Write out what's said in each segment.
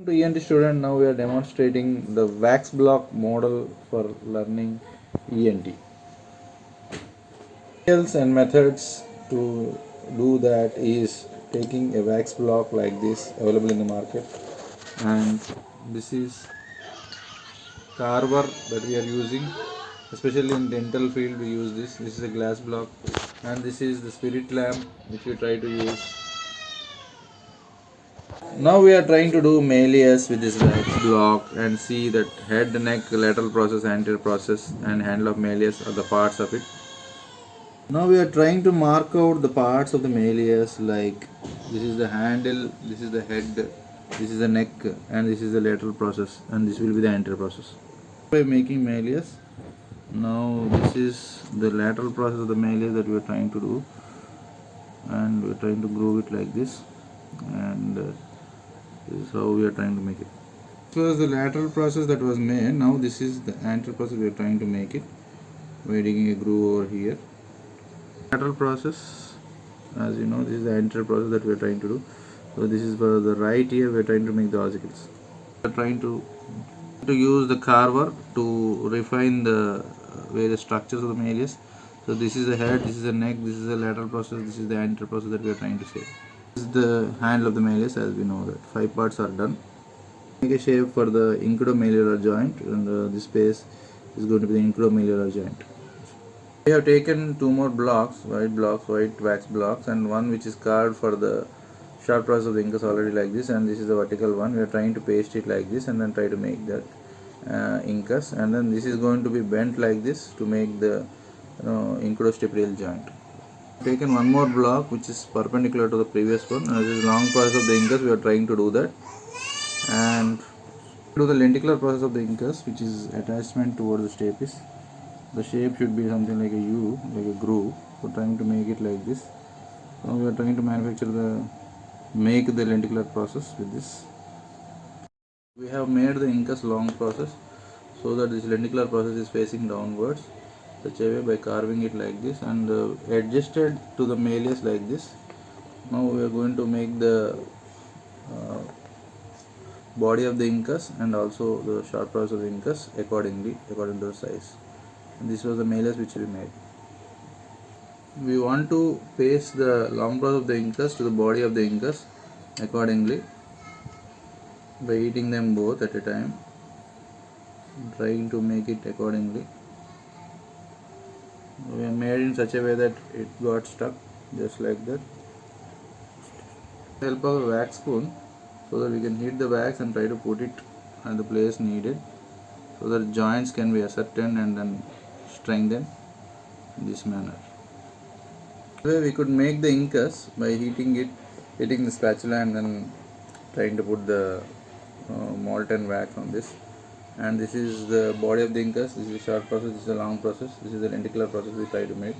To ENT student, now we are demonstrating the wax block model for learning ENT. Skills and methods to do that is taking a wax block like this available in the market, and this is carver that we are using, especially in dental field we use this is a glass block, and this is the spirit lamp which we try to use. Now we are trying to do malleus with this wax block and see that head, neck, lateral process, anterior process and handle of malleus are the parts of it. Now we are trying to mark out the parts of the malleus, like this is the handle, this is the head, this is the neck, and this is the lateral process, and this will be the anterior process. By making malleus, now this is the lateral process of the malleus that we are trying to do, and we are trying to groove it like this, and this is how we are trying to make it. This was the lateral process that was made. Now this is the anterior process we are trying to make it by digging a groove over here. Lateral process, as you know, this is the anterior process that we are trying to do. So this is for the right ear we are trying to make the ossicles. We are trying to use the carver to refine the various structures of the malleus. So this is the head, this is the neck, this is the lateral process, this is the anterior process that we are trying to say. This is the handle of the malleus, as we know that 5 parts are done. Make a shape for the incubomalleolar joint, and this space is going to be the incubomalleolar joint. We have taken two more blocks, white wax blocks, and one which is carved for the sharp process of the incus already like this, and this is the vertical one. We are trying to paste it like this and then try to make that incus, and then this is going to be bent like this to make the incubostaprial joint. Taken one more block which is perpendicular to the previous one, and this is long process of the incus. We are trying to do that, and do the lenticular process of the incus, which is attachment towards the stapes. The shape should be something like a U, like a groove. So trying to make it like this. Now we are trying to make the lenticular process with this. We have made the incus long process so that this lenticular process is facing downwards such a way by carving it like this, and adjusted to the malleus like this. Now we are going to make the uh, body of the incus and also the sharp process of the incus according to the size. And this was the malleus which we made. We want to paste the long process of the incus to the body of the incus accordingly by heating them both at a time, trying to make it accordingly. We have made in such a way that it got stuck just like that. With the help of a wax spoon, so that we can heat the wax and try to put it at the place needed, so that joints can be ascertained and then strengthened in this manner. We could make the incus by heating the spatula and then trying to put the molten wax on this. And this is the body of the incus. This is the short process, this is the long process, this is the lenticular process we try to make,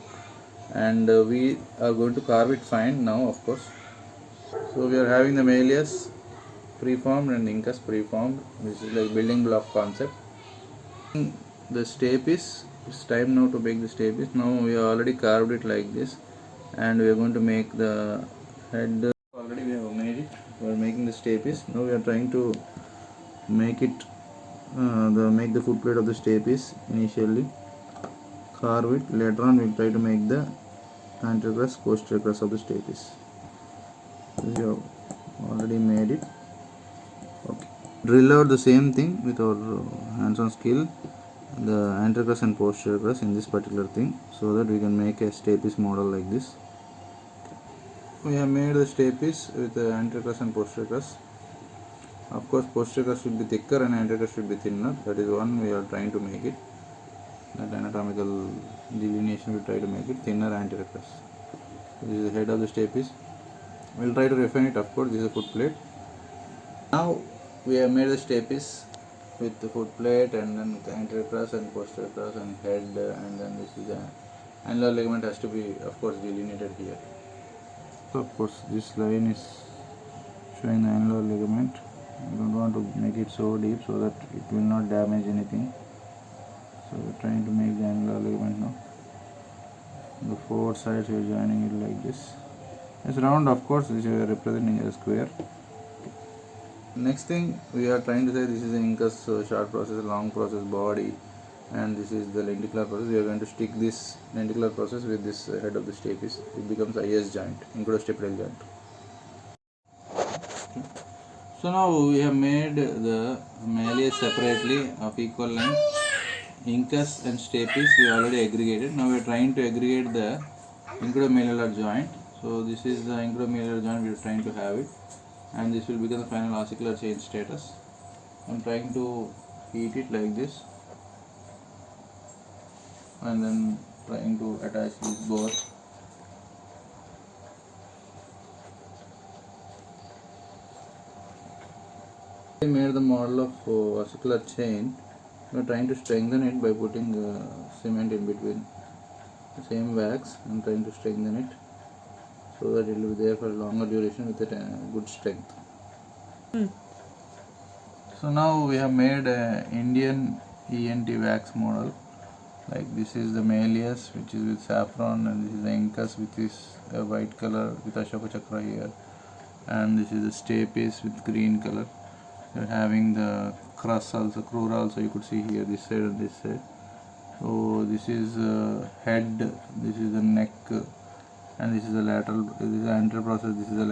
and we are going to carve it fine now, of course. So we are having the malleus preformed and incus preformed. This is like building block concept. The stapes, it's time now to make the stapes. Now we have already carved it like this, and we are going to make the head. Already we have made it. We are making the stapes. Now we are trying to make it make the foot plate of the stapes initially, carve it. Later on we will try to make the anterior crest, posterior crest of the stapes. We have already made it. Okay. Drill out the same thing with our hands-on skill, the anterior crest and posterior crest in this particular thing, so that we can make a stapes model like this. We have made the stapes with the anterior crest and posterior crest. Of course, posterior crest should be thicker and anterior crest should be thinner. That is one we are trying to make it. That anatomical delineation we try to make it thinner anterior crest. This is the head of the stapes. We will try to refine it. Of course, this is a foot plate. Now we have made the stapes with the foot plate and then the anterior crest and posterior crest and head, and then this is the annular ligament has to be, of course, delineated here. So of course this line is showing the annular ligament. I don't want to make it so deep so that it will not damage anything. So we are trying to make the annular ligament now. The four sides we are joining it like this. It's round, of course. This we are representing as a square. Next thing we are trying to say, this is the incus short process, long process body, and this is the lenticular process. We are going to stick this lenticular process with this head of the stapes. It becomes IS joint, incudostapedial joint. So now we have made the malleus separately of equal length. Incus and stapes we already aggregated. Now we are trying to aggregate the incudomalleolar joint. So this is the incudomalleolar joint, we are trying to have it, and this will become the final ossicular chain status. I am trying to heat it like this, and then trying to attach these both. I made the model of ossicular chain. We are trying to strengthen it by putting cement in between the same wax and trying to strengthen it so that it will be there for a longer duration with a good strength. So now we have made a Indian ENT wax model. Like this is the malleus, which is with saffron, and this is the incus, which is a white color with Ashoka chakra here, and this is the stapes with green color. You're having the crus also, crura also, you could see here, this side and this side. So this is head, this is the neck, and this is the lateral, this is the anterior process, this is the